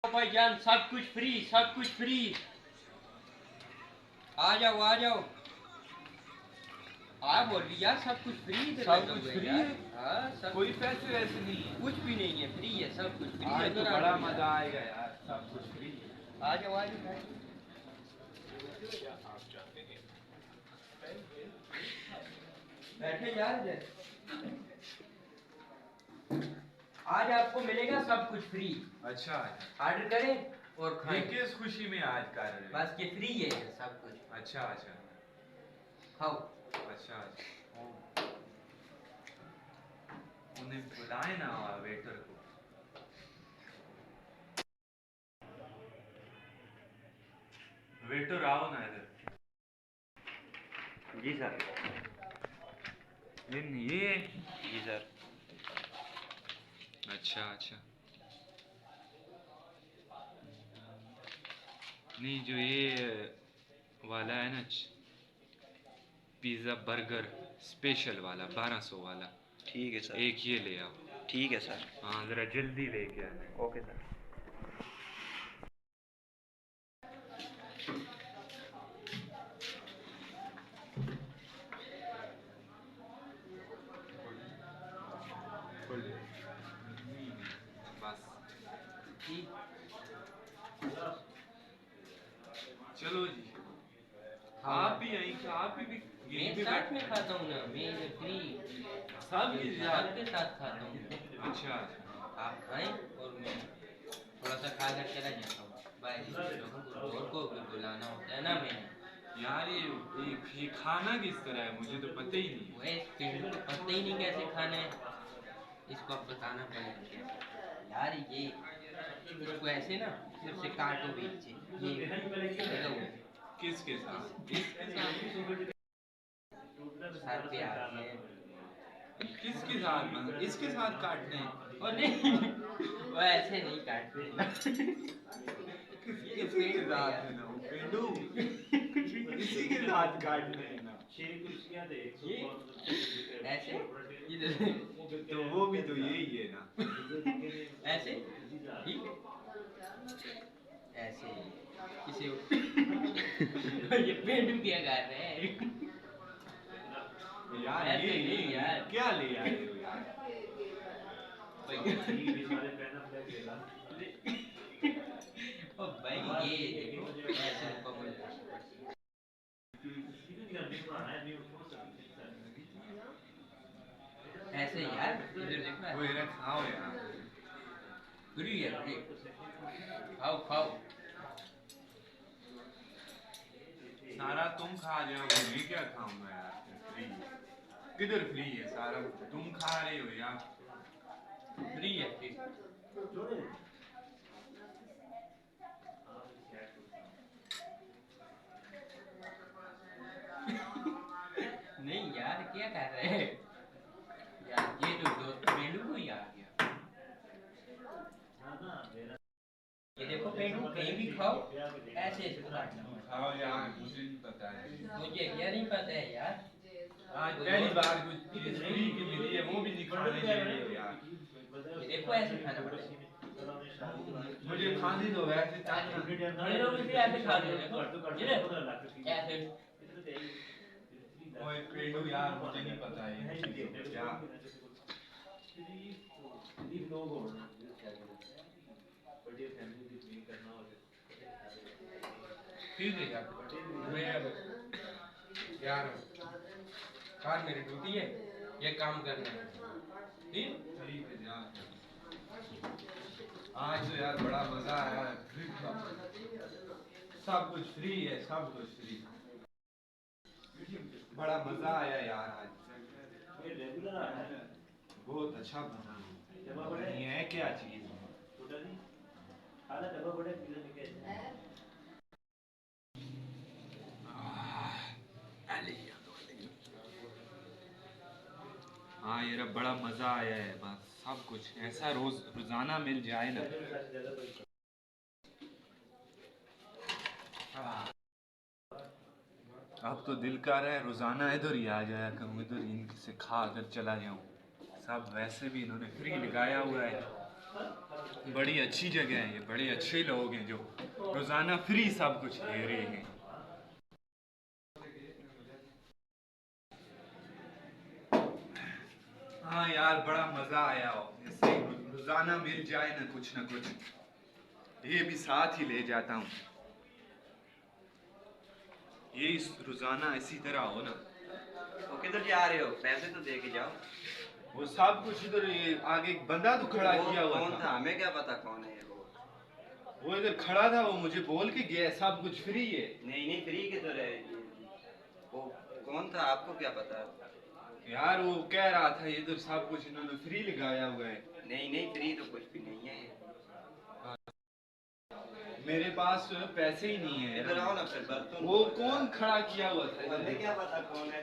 भाईजान सब कुछ फ्री, सब कुछ फ्री। आ जाओ आ जाओ। हाँ बोल यार, सब कुछ फ्री, सब कुछ फ्री है। हाँ सब कोई पैसे वैसे नहीं है, कुछ भी नहीं है, फ्री है, सब कुछ फ्री आज है। तो बड़ा मजा आएगा यार, सब कुछ फ्री है। आ जाओ आ जाओ। बैठे यार, आज आपको मिलेगा सब कुछ फ्री। अच्छा ऑर्डर करें और खाएं। किस खुशी में आज कर रहे हैं? बस ये फ्री है सब कुछ। अच्छा अच्छा खाओ। अच्छा उन्हें बुलाए ना वेटर को। वेटर आओ ना इधर। जी सर। ये जी सर। अच्छा अच्छा, नहीं जो ये वाला है ना, पिज़्ज़ा बर्गर स्पेशल वाला 1200 वाला, ठीक है सर। एक ये ले आओ। ठीक है सर। हाँ ज़रा जल्दी लेके आना। Okay sir. बस ठीक। चलो जी, हाँ। आप भी यहीं, आप भी यहीं पे साथ में बैठ। खाता हूँ ना मैं, फ्री सब की सबके साथ खाता हूँ। अच्छा आप खाएं और मैं थोड़ा सा खा कर चला जाता हूँ। लोगों को भी बुलाना होता है ना मैंने। यार ये खाना किस तरह है, मुझे तो पता ही नहीं। वही पिंडो को पता ही नहीं कैसे खाना है, इसको अब बताना पड़ेगा यार। ये इसको ऐसे ना फिर से काटो बीच से, ये किसके साथ? सर पे आती है। किसके साथ? इसके साथ काटने हैं? और नहीं वो ऐसे नहीं काटते। किसी के साथ है ना वो पेंडू, इसी के साथ काटने हैं ना। ये ऐसे तो वो भी तो यही है ना। ऐसे ठीक है, ऐसे किसी ये पेंडू क्या कर रहे हैं यार ऐसे ये नहीं यार। क्या ले आए हो यार? ओ भाई ये देखो ऐसे ऐसे यार, इधर देखना वो इधर खाओ यार। फ्री है, फ्री। खाओ खाओ। सारा तुम खा जाओ, मैं क्या खाऊंगा यार? फ्री किधर फ्री है? सारा तुम खा रहे हो यार। फ्री है, फ्री। नहीं यार क्या कर रहे हैं यार, ये तो दोस्त पेंडू को ही आ गया। ये देखो पेंडू, कहीं भी खाओ ऐसे ऐसे काटना। खाओ यार, मुझे नहीं पता है। मुझे क्या नहीं पता है यार। आज पहली बार कुछ चीज फ्री की मिली है, वो भी नहीं खाने दे रहे हो यार। ये देखो ऐसे खाना पड़ेगा। मुझे खाने दो वैसे चाहना। बड़े लोग इसे ऐसे खाते हैं, देखो ये ले, ऐसे। ओए पेंडू यार, मुझे नहीं पता है क्या। ठीक है यार, मैं यार कार मेरी ड्यूटी है, ये काम करना है। ठीक ठीक है यार। आज तो यार बड़ा मजा आया है ट्रिप का। सब कुछ फ्री है, सब कुछ फ्री। बड़ा मजा आया यार आज। बहुत अच्छा बना है। ये है क्या चीज? हाँ यार बड़ा मजा आया है, बस सब कुछ ऐसा रोजाना मिल जाए ना। अब तो दिल कर रहा है रोजाना इधर ही आ जाया करूँ, इधर इनसे खा कर चला जाऊँ। सब वैसे भी इन्होंने फ्री लगाया हुआ है, बड़ी अच्छी जगह है ये, बड़े अच्छे लोग हैं जो रोजाना फ्री सब कुछ दे रहे हैं। हाँ यार बड़ा मजा आया हो, ऐसे रोजाना मिल जाए ना कुछ, ये भी साथ ही ले जाता हूँ। ये इस रोजाना इसी तरह हो ना। वो किधर जा रहे हो? पैसे तो दे के जाओ। वो सब कुछ इधर, ये आगे एक बंदा तो खड़ा किया हुआ कौन था। था? हमें क्या पता कौन है वो इधर खड़ा था, वो मुझे बोल के गया सब कुछ फ्री है। नहीं फ्री किधर है? वो कौन था आपको क्या पता? यार वो कह रहा था इधर सब कुछ इन्होंने फ्री लगाया हुआ है। नहीं फ्री तो कुछ भी नहीं है। मेरे पास पैसे ही नहीं है। इधर आओ ना फिर। वो कौन खड़ा किया हुआ था? हमें क्या पता कौन है?